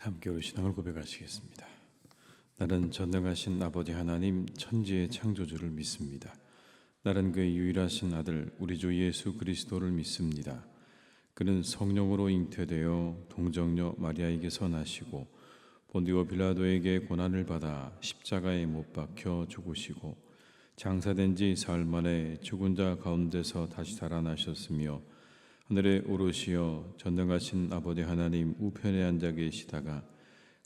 함께 우리 신앙을 고백하시겠습니다. 나는 전능하신 아버지 하나님 천지의 창조주를 믿습니다. 나는 그의 유일하신 아들 우리 주 예수 그리스도를 믿습니다. 그는 성령으로 잉태되어 동정녀 마리아에게서 나시고 본디오 빌라도에게 고난을 받아 십자가에 못 박혀 죽으시고 장사된 지 사흘 만에 죽은 자 가운데서 다시 살아나셨으며 하늘에 오르시어 전능하신 아버지 하나님 우편에 앉아 계시다가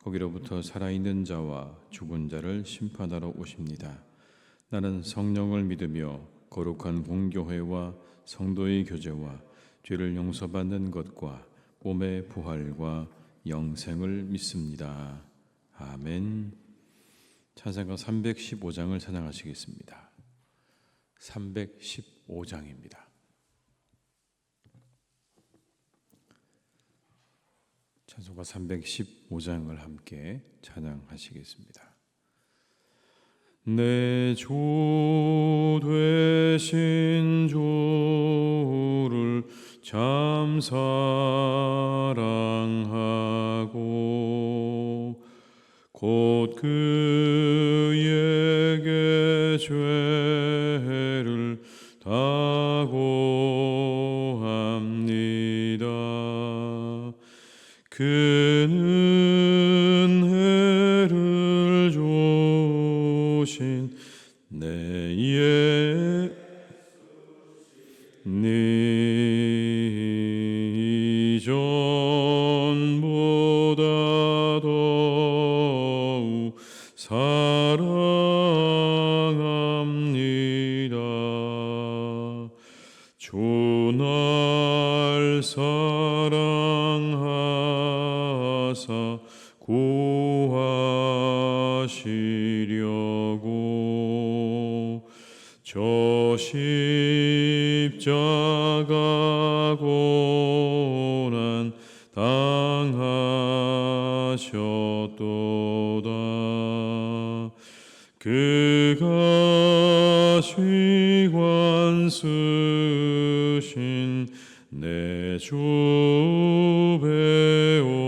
거기로부터 살아있는 자와 죽은 자를 심판하러 오십니다. 나는 성령을 믿으며 거룩한 공교회와 성도의 교제와 죄를 용서받는 것과 몸의 부활과 영생을 믿습니다. 아멘. 찬송가 315장을 찬양하시겠습니다. 315장입니다. 찬송가 315장을 함께 찬양하시겠습니다. 내 주 되신 주를 참 사랑하고 곧 그에게 죄를 다고합니다. 그는 은혜를 주신 내 이전보다 더욱 사랑합니다. 주 날 사랑하사 구하시려고 저 십자가 고난 당하셨도다. 그가 시관 쓰신 내 주 배우니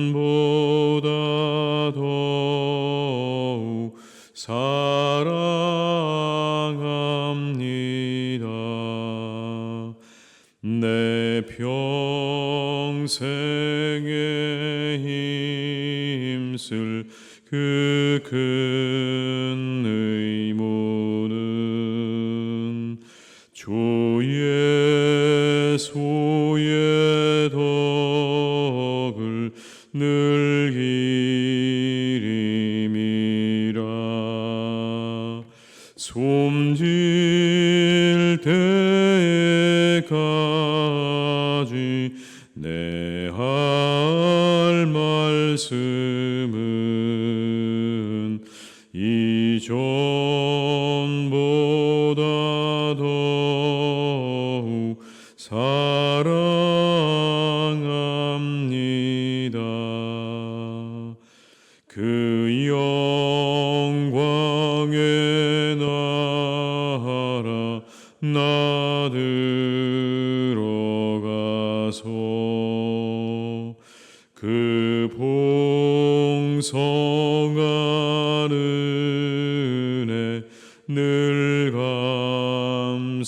이전보다 더욱 사랑합니다. 내 평생에 힘쓸 그 큰 의무는 주 예수의 덕을 늘 기림이라. 숨질 때까지 내 할 말씀은 이전보다 더욱 사랑합니다. 그 영광의 나라 나 들어가서 그 풍성한 은혜 늘 감사하리.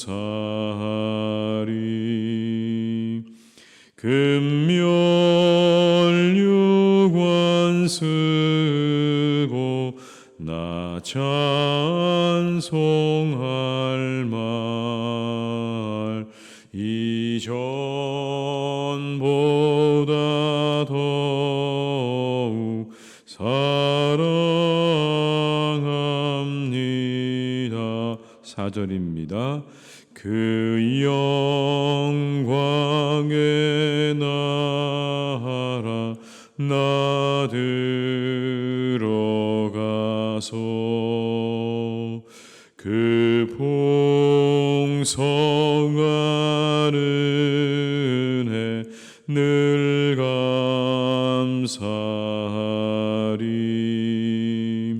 금멸유관 쓰고 나 찬송할 말 이전보다 더욱 사랑합니다. 4절입니다. 그 영광의 나라 나 들어가서 그 풍성한 은혜 늘 감사하리.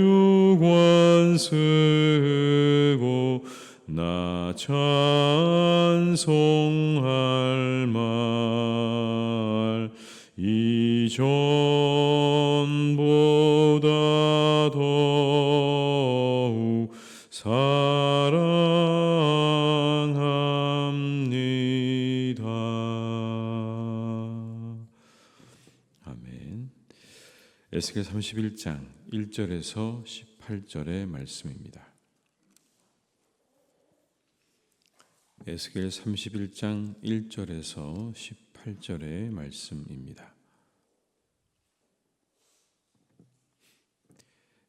금멸유관 쓰고 나 찬송할 말 이전보다 더욱 사랑합니다. 아멘. 에스겔 31장 1절에서 18절의 말씀입니다. 에스겔 31장 1절에서 18절의 말씀입니다.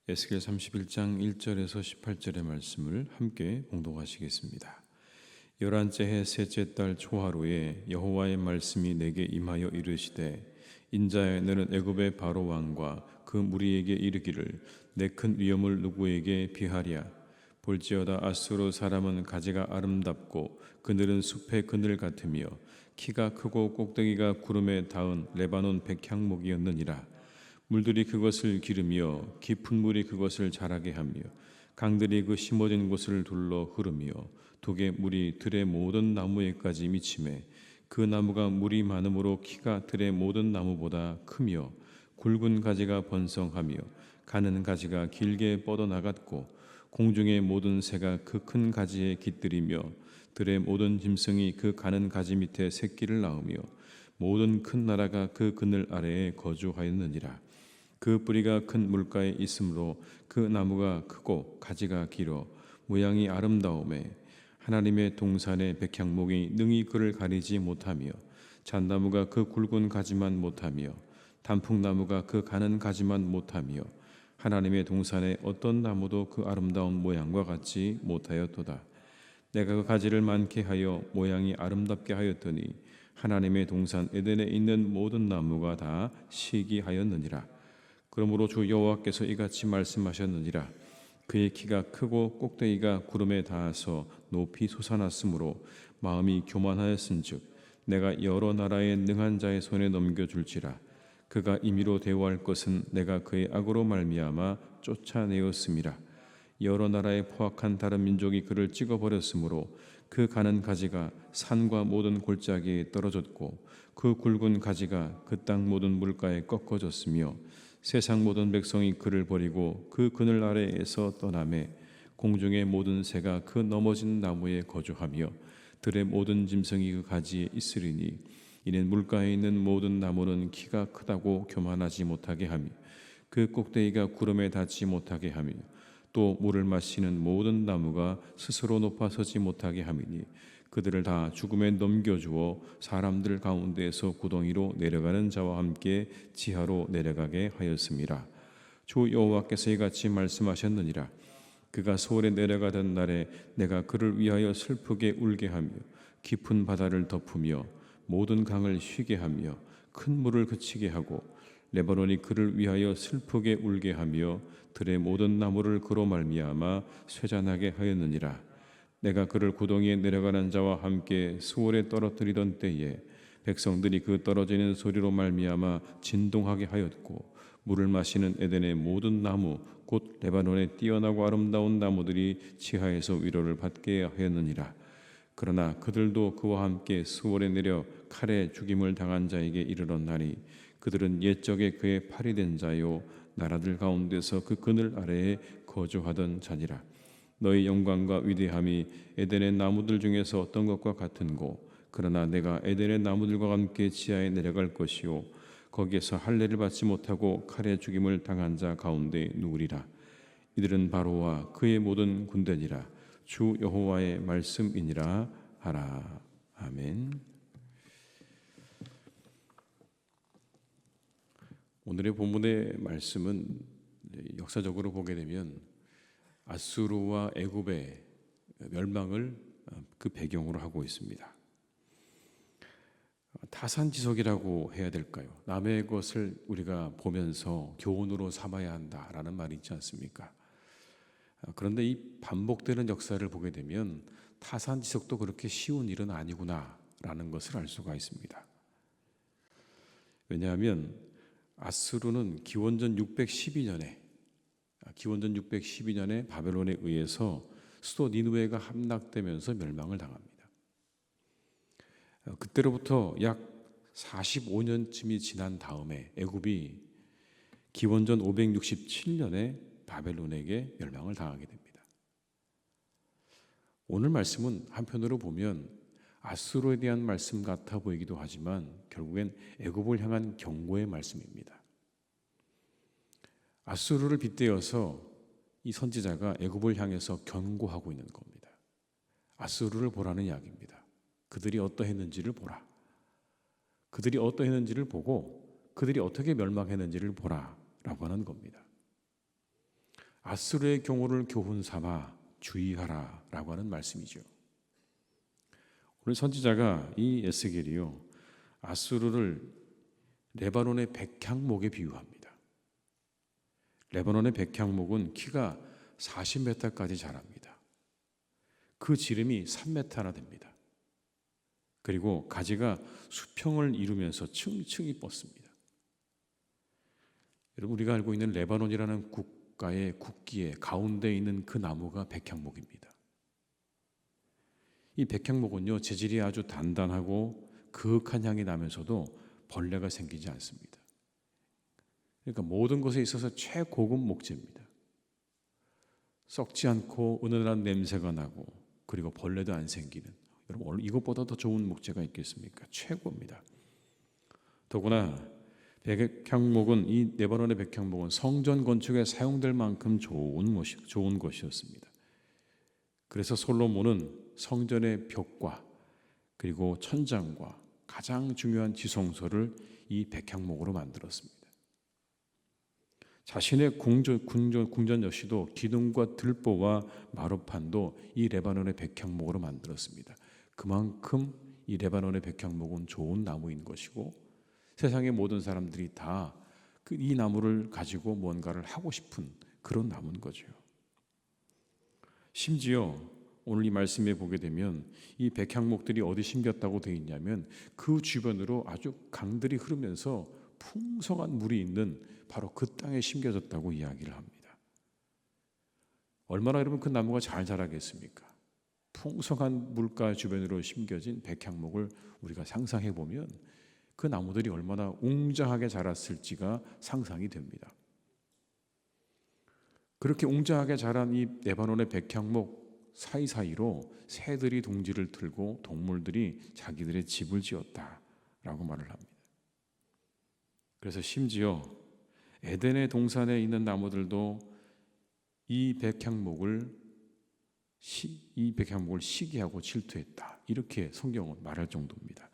에스겔 31장 1절에서 18절의 말씀을 함께 봉독하시겠습니다. 11째 해 셋째 달 초하루에 여호와의 말씀이 내게 임하여 이르시되 인자야 너는 애굽의 바로 왕과 그 무리에게 이르기를 내 큰 위엄을 누구에게 비하랴. 볼지어다 아수르 사람은 가지가 아름답고 그늘은 숲의 그늘 같으며 키가 크고 꼭대기가 구름에 닿은 레바논 백향목이었느니라. 물들이 그것을 기르며 깊은 물이 그것을 자라게 하며 강들이 그 심어진 곳을 둘러 흐르며 독의 물이 들의 모든 나무에까지 미치매 그 나무가 물이 많음으로 키가 들의 모든 나무보다 크며 굵은 가지가 번성하며 가는 가지가 길게 뻗어나갔고 공중의 모든 새가 그 큰 가지에 깃들이며 들의 모든 짐승이 그 가는 가지 밑에 새끼를 낳으며 모든 큰 나라가 그 그늘 아래에 거주하였느니라. 그 뿌리가 큰 물가에 있으므로 그 나무가 크고 가지가 길어 모양이 아름다우매 하나님의 동산의 백향목이 능히 그를 가리지 못하며 잣나무가 그 굵은 가지만 못하며 단풍나무가 그 가는 가지만 못하며 하나님의 동산의 어떤 나무도 그 아름다운 모양과 같지 못하였도다. 내가 그 가지를 많게 하여 모양이 아름답게 하였더니 하나님의 동산 에덴에 있는 모든 나무가 다 시기하였느니라. 그러므로 주 여호와께서 이같이 말씀하셨느니라. 그의 키가 크고 꼭대기가 구름에 닿아서 높이 솟아났으므로 마음이 교만하였은즉 내가 여러 나라의 능한 자의 손에 넘겨줄지라. 그가 임의로 대우할 것은 내가 그의 악으로 말미암아 쫓아내었음이라. 여러 나라의 포악한 다른 민족이 그를 찍어버렸으므로 그 가는 가지가 산과 모든 골짜기에 떨어졌고 그 굵은 가지가 그 땅 모든 물가에 꺾어졌으며 세상 모든 백성이 그를 버리고 그 그늘 아래에서 떠나매 공중의 모든 새가 그 넘어진 나무에 거주하며 들의 모든 짐승이 그 가지에 있으리니 이는 물가에 있는 모든 나무는 키가 크다고 교만하지 못하게 하며 그 꼭대기가 구름에 닿지 못하게 하며 또 물을 마시는 모든 나무가 스스로 높아서지 못하게 함이니 그들을 다 죽음에 넘겨주어 사람들 가운데에서 구덩이로 내려가는 자와 함께 지하로 내려가게 하였습니다. 주 여호와께서 이같이 말씀하셨느니라. 그가 소홀에 내려가던 날에 내가 그를 위하여 슬프게 울게 하며 깊은 바다를 덮으며 모든 강을 쉬게 하며 큰 물을 그치게 하고 레바논이 그를 위하여 슬프게 울게 하며 들의 모든 나무를 그로 말미암아 쇠잔하게 하였느니라. 내가 그를 구덩이에 내려가는 자와 함께 수월에 떨어뜨리던 때에 백성들이 그 떨어지는 소리로 말미암아 진동하게 하였고 물을 마시는 에덴의 모든 나무 곧 레바논의 뛰어나고 아름다운 나무들이 지하에서 위로를 받게 하였느니라. 그러나 그들도 그와 함께 수월에 내려 칼에 죽임을 당한 자에게 이르렀나니 그들은 옛적에 그의 팔이 된 자요 나라들 가운데서 그 그늘 아래에 거주하던 자니라. 너희 영광과 위대함이 에덴의 나무들 중에서 어떤 것과 같은고 그러나 내가 에덴의 나무들과 함께 지하에 내려갈 것이요 거기에서 할례를 받지 못하고 칼에 죽임을 당한 자 가운데 누우리라. 이들은 바로와 그의 모든 군대니라. 주 여호와의 말씀이니라 하라. 아멘. 오늘의 본문의 말씀은 역사적으로 보게 되면 아수르와 애굽의 멸망을 그 배경으로 하고 있습니다. 타산지석이라고 해야 될까요? 남의 것을 우리가 보면서 교훈으로 삼아야 한다라는 말이 있지 않습니까? 그런데 이 반복되는 역사를 보게 되면 타산지석도 그렇게 쉬운 일은 아니구나라는 것을 알 수가 있습니다. 왜냐하면 아수르는 기원전 612년에 바벨론에 의해서 수도 니느웨가 함락되면서 멸망을 당합니다. 그때로부터 약 45년쯤이 지난 다음에 애굽이 기원전 567년에 바벨론에게 멸망을 당하게 됩니다. 오늘 말씀은 한편으로 보면 아수르에 대한 말씀 같아 보이기도 하지만 결국엔 애굽을 향한 경고의 말씀입니다. 아수르를 빗대어서 이 선지자가 애굽을 향해서 경고하고 있는 겁니다. 아수르를 보라는 이야기입니다. 그들이 어떠했는지를 보라. 그들이 어떠했는지를 보고 그들이 어떻게 멸망했는지를 보라라고 하는 겁니다. 아수르의 경우를 교훈 삼아 주의하라라고 하는 말씀이죠. 오늘 선지자가 이 에스겔이요 아수르를 레바논의 백향목에 비유합니다. 레바논의 백향목은 키가 40m까지 자랍니다. 그 지름이 3m나 됩니다. 그리고 가지가 수평을 이루면서 층층이 뻗습니다. 여러분, 우리가 알고 있는 레바논이라는 국가의 국기에 가운데 있는 그 나무가 백향목입니다. 이 백향목은요 재질이 아주 단단하고 그윽한 향이 나면서도 벌레가 생기지 않습니다. 그러니까 모든 것에 있어서 최고급 목재입니다. 썩지 않고 은은한 냄새가 나고 그리고 벌레도 안 생기는, 여러분 이것보다 더 좋은 목재가 있겠습니까? 최고입니다. 더구나 백향목은, 이 레바논의 백향목은 성전 건축에 사용될 만큼 좋은 것이었습니다. 그래서 솔로몬은 성전의 벽과 그리고 천장과 가장 중요한 지성소를 이 백향목으로 만들었습니다. 자신의 궁전 역시도 기둥과 들보와 마루판도 이 레바논의 백향목으로 만들었습니다. 그만큼 이 레바논의 백향목은 좋은 나무인 것이고 세상의 모든 사람들이 다 이 나무를 가지고 뭔가를 하고 싶은 그런 나무인 거죠. 심지어 오늘 이 말씀에 보게 되면 이 백향목들이 어디 심겼다고 되어 있냐면 그 주변으로 아주 강들이 흐르면서 풍성한 물이 있는 바로 그 땅에 심겨졌다고 이야기를 합니다. 얼마나 여러분 그 나무가 잘 자라겠습니까? 풍성한 물가 주변으로 심겨진 백향목을 우리가 상상해 보면 그 나무들이 얼마나 웅장하게 자랐을지가 상상이 됩니다. 그렇게 웅장하게 자란 이 레바논의 백향목 사이사이로 새들이 둥지를 틀고 동물들이 자기들의 집을 지었다라고 말을 합니다. 그래서 심지어 에덴의 동산에 있는 나무들도 이 백향목을 시기하고 질투했다, 이렇게 성경은 말할 정도입니다.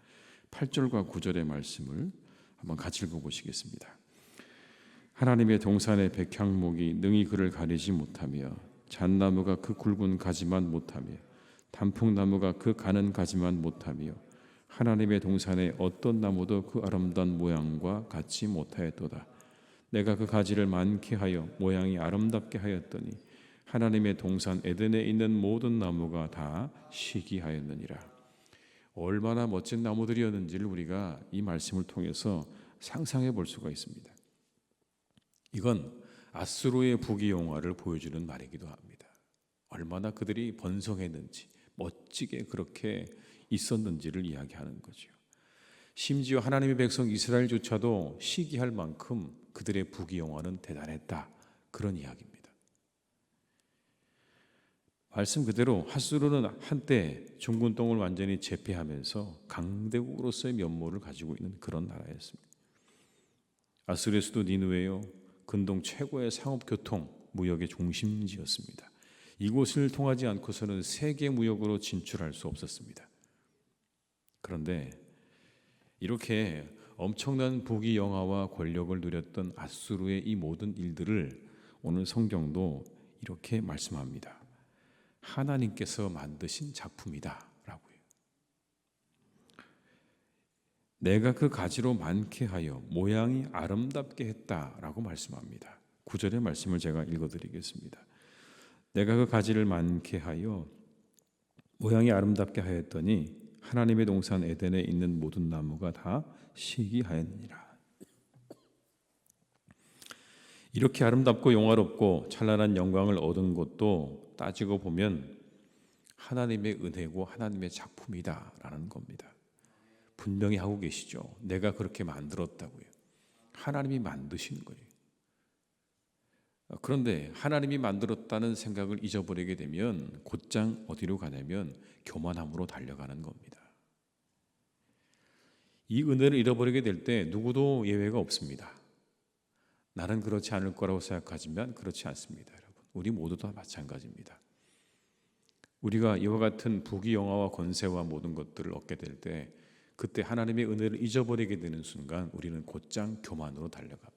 8절과 9절의 말씀을 한번 같이 읽어보시겠습니다. 하나님의 동산의 백향목이 능히 그를 가리지 못하며 잣나무가 그 굵은 가지만 못하며 단풍나무가 그 가는 가지만 못하며 하나님의 동산의 어떤 나무도 그 아름다운 모양과 같이 못하였도다. 내가 그 가지를 많게 하여 모양이 아름답게 하였더니 하나님의 동산 에덴에 있는 모든 나무가 다 시기하였느니라. 얼마나 멋진 나무들이었는지를 우리가 이 말씀을 통해서 상상해 볼 수가 있습니다. 이건 아수르의 부귀영화를 보여주는 말이기도 합니다. 얼마나 그들이 번성했는지, 멋지게 그렇게 있었는지를 이야기하는 거죠. 심지어 하나님의 백성 이스라엘조차도 시기할 만큼 그들의 부귀영화는 대단했다, 그런 이야기입니다. 말씀 그대로 아수르는 한때 중군 땅을 완전히 제패하면서 강대국으로서의 면모를 가지고 있는 그런 나라였습니다. 아수르의 수도 니느웨요, 근동 최고의 상업 교통 무역의 중심지였습니다. 이곳을 통하지 않고서는 세계 무역으로 진출할 수 없었습니다. 그런데 이렇게 엄청난 부귀영화와 권력을 누렸던 아수르의 이 모든 일들을 오늘 성경도 이렇게 말씀합니다. 하나님께서 만드신 작품이다 라고요. 내가 그 가지로 많게 하여 모양이 아름답게 했다라고 말씀합니다. 9절의 말씀을 제가 읽어드리겠습니다. 내가 그 가지를 많게 하여 모양이 아름답게 하였더니 하나님의 동산 에덴에 있는 모든 나무가 다 시기하였느니라. 이렇게 아름답고 영화롭고 찬란한 영광을 얻은 곳도 따지고 보면 하나님의 은혜고 하나님의 작품이다라는 겁니다. 분명히 하고 계시죠. 내가 그렇게 만들었다고요. 하나님이 만드신 거예요. 그런데 하나님이 만들었다는 생각을 잊어버리게 되면 곧장 어디로 가냐면 교만함으로 달려가는 겁니다. 이 은혜를 잃어버리게 될 때 누구도 예외가 없습니다. 나는 그렇지 않을 거라고 생각하지만 그렇지 않습니다. 여러분, 우리 모두 다 마찬가지입니다. 우리가 이와 같은 부귀영화와 권세와 모든 것들을 얻게 될 때 그때 하나님의 은혜를 잊어버리게 되는 순간 우리는 곧장 교만으로 달려갑니다.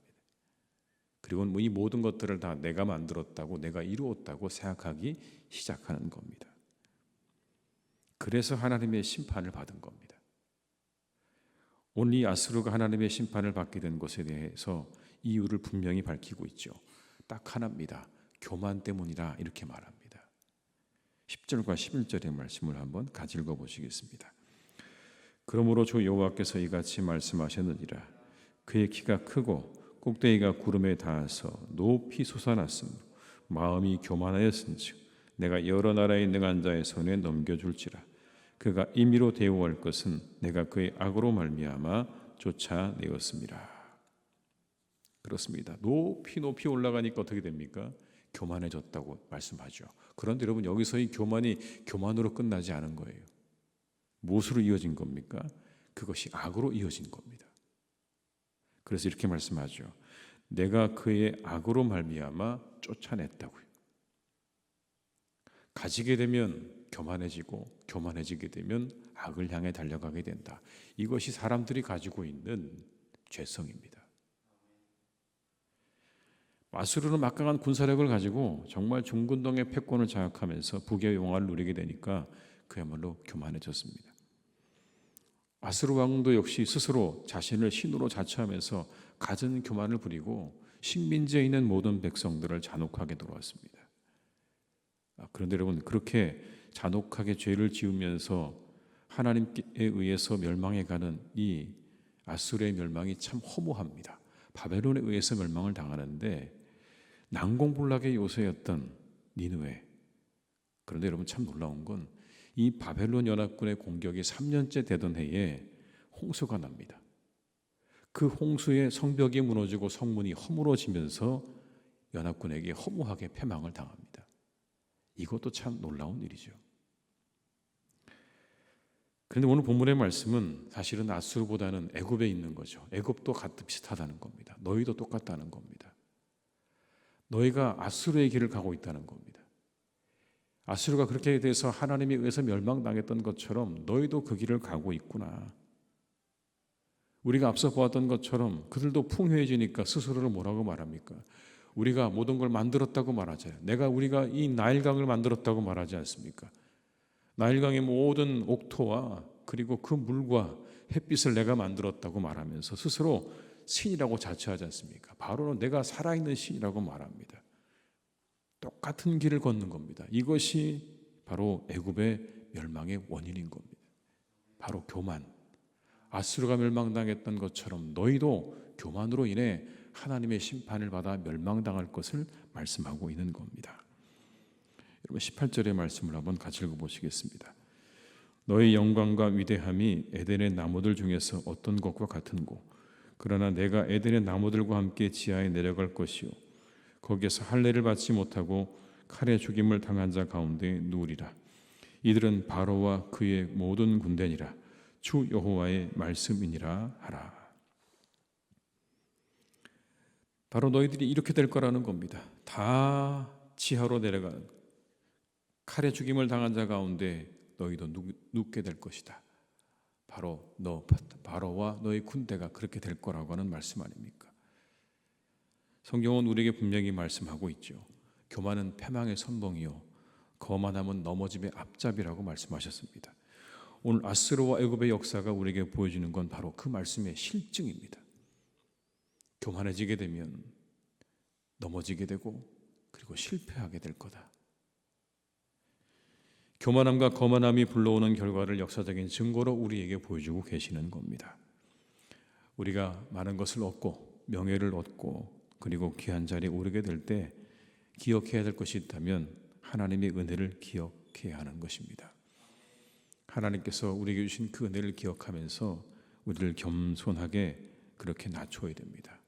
그리고 이 모든 것들을 다 내가 만들었다고, 내가 이루었다고 생각하기 시작하는 겁니다. 그래서 하나님의 심판을 받은 겁니다. 오늘 이 아수르가 하나님의 심판을 받게 된 것에 대해서 이유를 분명히 밝히고 있죠. 딱 하나입니다. 교만 때문이다, 이렇게 말합니다. 10절과 11절의 말씀을 한번 같이 읽어보시겠습니다. 그러므로 주 여호와께서 이같이 말씀하셨느니라. 그의 키가 크고 꼭대기가 구름에 닿아서 높이 솟아났으므로 마음이 교만하였은즉 내가 여러 나라의 능한 자의 손에 넘겨줄지라. 그가 임의로 대우할 것은 내가 그의 악으로 말미암아 쫓아내었습니다. 그렇습니다. 높이 높이 올라가니까 어떻게 됩니까? 교만해졌다고 말씀하죠. 그런데 여러분, 여기서 이 교만이 교만으로 끝나지 않은 거예요. 무엇으로 이어진 겁니까? 그것이 악으로 이어진 겁니다. 그래서 이렇게 말씀하죠. 내가 그의 악으로 말미암아 쫓아냈다고요. 가지게 되면 교만해지고 교만해지게 되면 악을 향해 달려가게 된다. 이것이 사람들이 가지고 있는 죄성입니다. 아수르는 막강한 군사력을 가지고 정말 중근동의 패권을 장악하면서 북의 영화를 누리게 되니까 그야말로 교만해졌습니다. 아수르 왕도 역시 스스로 자신을 신으로 자처하면서 갖은 교만을 부리고 식민지에 있는 모든 백성들을 잔혹하게 돌아왔습니다. 그런데 여러분, 그렇게 잔혹하게 죄를 지으면서 하나님께 의해서 멸망해가는 이 아수르의 멸망이 참 허무합니다. 바벨론에 의해서 멸망을 당하는데 난공불락의 요새였던 니느웨. 그런데 여러분, 참 놀라운 건 이 바벨론 연합군의 공격이 3년째 되던 해에 홍수가 납니다. 그 홍수에 성벽이 무너지고 성문이 허물어지면서 연합군에게 허무하게 패망을 당합니다. 이것도 참 놀라운 일이죠. 그런데 오늘 본문의 말씀은 사실은 아수르보다는 애굽에 있는 거죠. 애굽도 비슷하다는 겁니다. 너희도 똑같다는 겁니다. 너희가 아수르의 길을 가고 있다는 겁니다. 아수르가 그렇게 돼서 하나님에 의해서 멸망당했던 것처럼 너희도 그 길을 가고 있구나. 우리가 앞서 보았던 것처럼 그들도 풍요해지니까 스스로를 뭐라고 말합니까? 우리가 모든 걸 만들었다고 말하잖아요. 우리가 이 나일강을 만들었다고 말하지 않습니까? 나일강의 모든 옥토와 그리고 그 물과 햇빛을 내가 만들었다고 말하면서 스스로 신이라고 자처하지 않습니까? 바로는 내가 살아있는 신이라고 말합니다. 똑같은 길을 걷는 겁니다. 이것이 바로 애굽의 멸망의 원인인 겁니다. 바로 교만. 아수르가 멸망당했던 것처럼 너희도 교만으로 인해 하나님의 심판을 받아 멸망당할 것을 말씀하고 있는 겁니다. 여러분, 18절의 말씀을 한번 같이 읽어보시겠습니다. 너희 영광과 위대함이 에덴의 나무들 중에서 어떤 것과 같은고 그러나 내가 에덴의 나무들과 함께 지하에 내려갈 것이요 거기에서 할례를 받지 못하고 칼에 죽임을 당한 자 가운데 누우리라. 이들은 바로와 그의 모든 군대니라. 주 여호와의 말씀이니라 하라. 바로 너희들이 이렇게 될 거라는 겁니다. 다 지하로 내려간 칼에 죽임을 당한 자 가운데 너희도 눕게 될 것이다. 바로 바로와 너희 군대가 그렇게 될 거라고 하는 말씀 아닙니까? 성경은 우리에게 분명히 말씀하고 있죠. 교만은 패망의 선봉이요 거만함은 넘어짐의 앞잡이라고 말씀하셨습니다. 오늘 아수르와 애굽의 역사가 우리에게 보여주는 건 바로 그 말씀의 실증입니다. 교만해지게 되면 넘어지게 되고 그리고 실패하게 될 거다. 교만함과 거만함이 불러오는 결과를 역사적인 증거로 우리에게 보여주고 계시는 겁니다. 우리가 많은 것을 얻고 명예를 얻고 그리고 귀한 자리에 오르게 될 때 기억해야 될 것이 있다면 하나님의 은혜를 기억해야 하는 것입니다. 하나님께서 우리에게 주신 그 은혜를 기억하면서 우리를 겸손하게 그렇게 낮춰야 됩니다.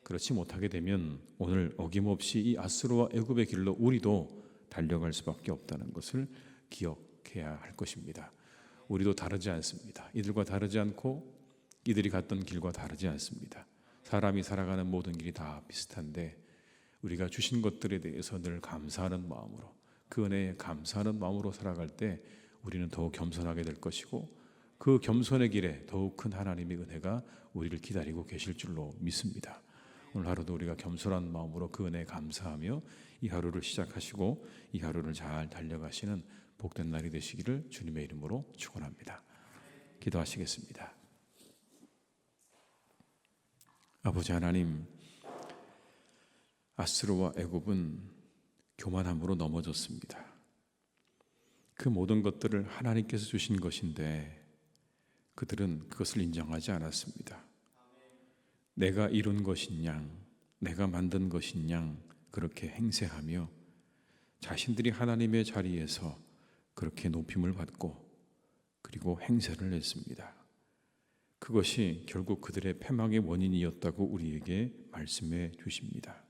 그렇지 못하게 되면 오늘 어김없이 이 아수르와 애굽의 길로 우리도 달려갈 수밖에 없다는 것을 기억해야 할 것입니다. 우리도 다르지 않습니다. 이들과 다르지 않고 이들이 갔던 길과 다르지 않습니다. 사람이 살아가는 모든 길이 다 비슷한데 우리가 주신 것들에 대해서 늘 감사하는 마음으로, 그 은혜에 감사하는 마음으로 살아갈 때 우리는 더욱 겸손하게 될 것이고, 그 겸손의 길에 더욱 큰 하나님의 은혜가 우리를 기다리고 계실 줄로 믿습니다. 오늘 하루도 우리가 겸손한 마음으로 그 은혜에 감사하며 이 하루를 시작하시고 이 하루를 잘 달려가시는 복된 날이 되시기를 주님의 이름으로 축원합니다. 기도하시겠습니다. 아버지 하나님, 아수르와 애굽은 교만함으로 넘어졌습니다. 그 모든 것들을 하나님께서 주신 것인데 그들은 그것을 인정하지 않았습니다. 내가 이룬 것인 양, 내가 만든 것인 양 그렇게 행세하며 자신들이 하나님의 자리에서 그렇게 높임을 받고 그리고 행세를 했습니다. 그것이 결국 그들의 패망의 원인이었다고 우리에게 말씀해 주십니다.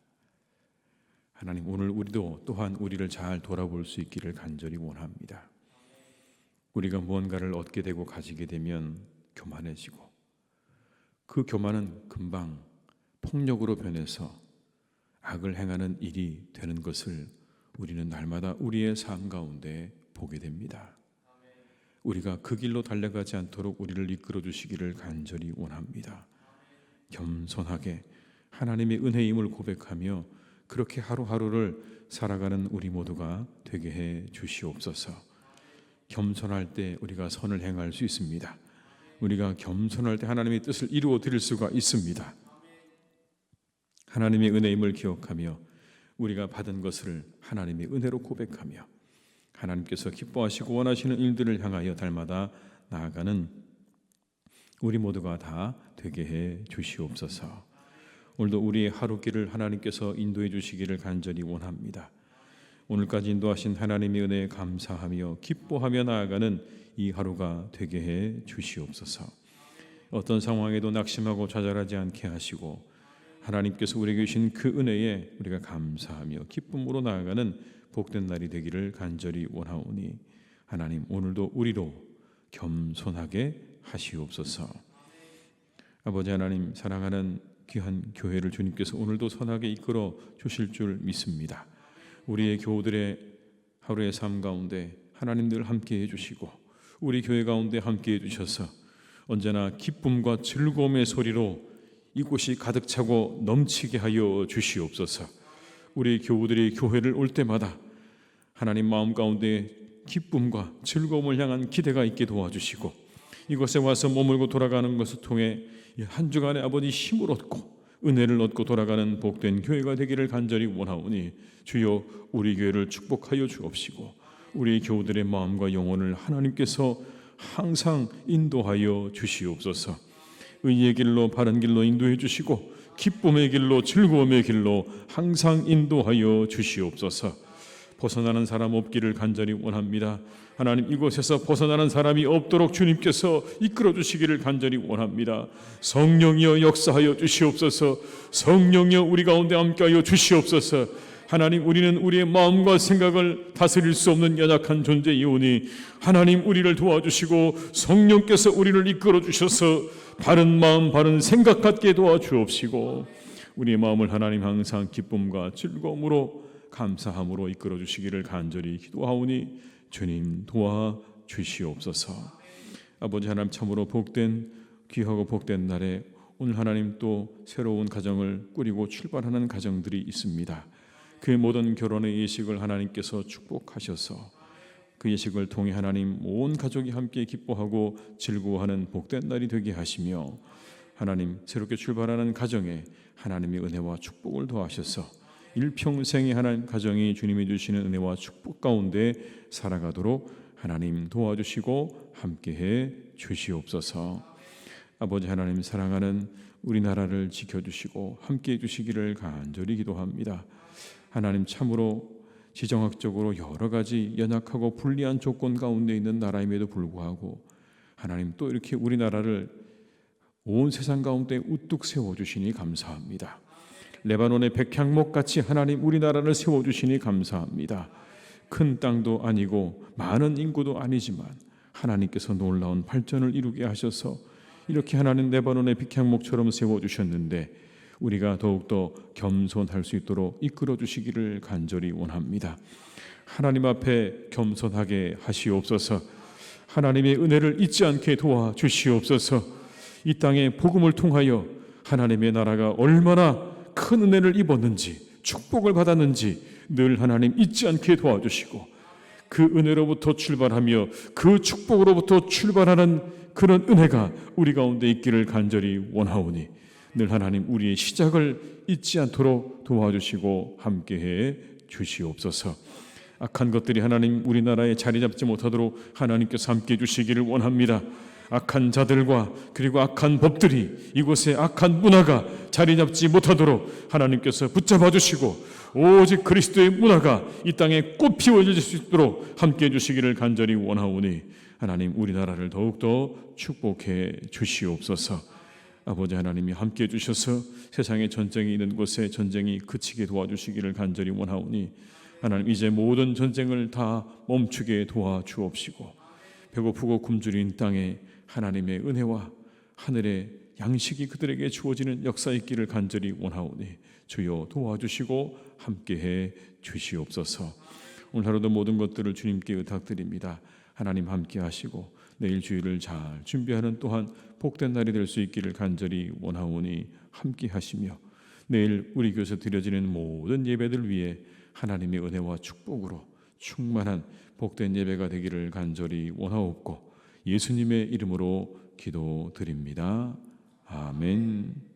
하나님, 오늘 우리도 또한 우리를 잘 돌아볼 수 있기를 간절히 원합니다. 우리가 무언가를 얻게 되고 가지게 되면 교만해지고 그 교만은 금방 폭력으로 변해서 악을 행하는 일이 되는 것을 우리는 날마다 우리의 삶 가운데 보게 됩니다. 우리가 그 길로 달려가지 않도록 우리를 이끌어 주시기를 간절히 원합니다. 겸손하게 하나님의 은혜임을 고백하며 그렇게 하루하루를 살아가는 우리 모두가 되게 해 주시옵소서. 겸손할 때 우리가 선을 행할 수 있습니다. 우리가 겸손할 때 하나님의 뜻을 이루어 드릴 수가 있습니다. 하나님의 은혜임을 기억하며 우리가 받은 것을 하나님의 은혜로 고백하며 하나님께서 기뻐하시고 원하시는 일들을 향하여 달마다 나아가는 우리 모두가 다 되게 해 주시옵소서. 오늘도 우리의 하루길을 하나님께서 인도해 주시기를 간절히 원합니다. 오늘까지 인도하신 하나님의 은혜에 감사하며 기뻐하며 나아가는 이 하루가 되게 해 주시옵소서. 어떤 상황에도 낙심하고 좌절하지 않게 하시고 하나님께서 우리에게 주신 그 은혜에 우리가 감사하며 기쁨으로 나아가는 복된 날이 되기를 간절히 원하오니 하나님, 오늘도 우리로 겸손하게 하시옵소서. 아버지 하나님, 사랑하는 귀한 교회를 주님께서 오늘도 선하게 이끌어 주실 줄 믿습니다. 우리의 교우들의 하루의 삶 가운데 하나님 늘 함께해 주시고 우리 교회 가운데 함께해 주셔서 언제나 기쁨과 즐거움의 소리로 이곳이 가득 차고 넘치게 하여 주시옵소서. 우리 교우들이 교회를 올 때마다 하나님 마음 가운데 기쁨과 즐거움을 향한 기대가 있게 도와주시고 이곳에 와서 머물고 돌아가는 것을 통해 한 주간의 아버지 힘을 얻고 은혜를 얻고 돌아가는 복된 교회가 되기를 간절히 원하오니 주여 우리 교회를 축복하여 주옵시고 우리 교우들의 마음과 영혼을 하나님께서 항상 인도하여 주시옵소서. 의의 길로 바른 길로 인도해 주시고 기쁨의 길로 즐거움의 길로 항상 인도하여 주시옵소서. 벗어나는 사람 없기를 간절히 원합니다. 하나님, 이곳에서 벗어나는 사람이 없도록 주님께서 이끌어 주시기를 간절히 원합니다. 성령이여 역사하여 주시옵소서. 성령이여 우리 가운데 함께하여 주시옵소서. 하나님, 우리는 우리의 마음과 생각을 다스릴 수 없는 연약한 존재이오니 하나님, 우리를 도와주시고 성령께서 우리를 이끌어 주셔서 바른 마음 바른 생각 갖게 도와주옵시고 우리의 마음을 하나님 항상 기쁨과 즐거움으로 감사함으로 이끌어 주시기를 간절히 기도하오니 주님 도와주시옵소서. 아버지 하나님, 참으로 복된 귀하고 복된 날에 오늘 하나님 또 새로운 가정을 꾸리고 출발하는 가정들이 있습니다. 그 모든 결혼의 예식을 하나님께서 축복하셔서 그 예식을 통해 하나님 온 가족이 함께 기뻐하고 즐거워하는 복된 날이 되게 하시며 하나님 새롭게 출발하는 가정에 하나님의 은혜와 축복을 더하셔서 일평생의 하나님 가정이 주님이 주시는 은혜와 축복 가운데 살아가도록 하나님 도와주시고 함께해 주시옵소서. 아버지 하나님, 사랑하는 우리나라를 지켜주시고 함께해 주시기를 간절히 기도합니다. 하나님, 참으로 지정학적으로 여러 가지 연약하고 불리한 조건 가운데 있는 나라임에도 불구하고 하나님 또 이렇게 우리나라를 온 세상 가운데 우뚝 세워주시니 감사합니다. 레바논의 백향목같이 하나님 우리나라를 세워주시니 감사합니다. 큰 땅도 아니고 많은 인구도 아니지만 하나님께서 놀라운 발전을 이루게 하셔서 이렇게 하나님 레바논의 백향목처럼 세워주셨는데 우리가 더욱더 겸손할 수 있도록 이끌어 주시기를 간절히 원합니다. 하나님 앞에 겸손하게 하시옵소서. 하나님의 은혜를 잊지 않게 도와주시옵소서. 이 땅에 복음을 통하여 하나님의 나라가 얼마나 큰 은혜를 입었는지 축복을 받았는지 늘 하나님 잊지 않게 도와주시고 그 은혜로부터 출발하며 그 축복으로부터 출발하는 그런 은혜가 우리 가운데 있기를 간절히 원하오니 늘 하나님 우리의 시작을 잊지 않도록 도와주시고 함께해 주시옵소서. 악한 것들이 하나님 우리나라에 자리 잡지 못하도록 하나님께서 함께해 주시기를 원합니다. 악한 자들과 그리고 악한 법들이 이곳에 악한 문화가 자리 잡지 못하도록 하나님께서 붙잡아 주시고 오직 그리스도의 문화가 이 땅에 꽃 피워질 수 있도록 함께해 주시기를 간절히 원하오니 하나님 우리나라를 더욱더 축복해 주시옵소서. 아버지 하나님이 함께해 주셔서 세상에 전쟁이 있는 곳에 전쟁이 그치게 도와주시기를 간절히 원하오니 하나님 이제 모든 전쟁을 다 멈추게 도와주옵시고 배고프고 굶주린 땅에 하나님의 은혜와 하늘의 양식이 그들에게 주어지는 역사 있기를 간절히 원하오니 주여 도와주시고 함께해 주시옵소서. 오늘 하루도 모든 것들을 주님께 의탁드립니다. 하나님 함께 하시고 내일 주일을 잘 준비하는 또한 복된 날이 될 수 있기를 간절히 원하오니 함께 하시며 내일 우리 교회에서 드려지는 모든 예배들 위해 하나님의 은혜와 축복으로 충만한 복된 예배가 되기를 간절히 원하옵고 예수님의 이름으로 기도드립니다. 아멘.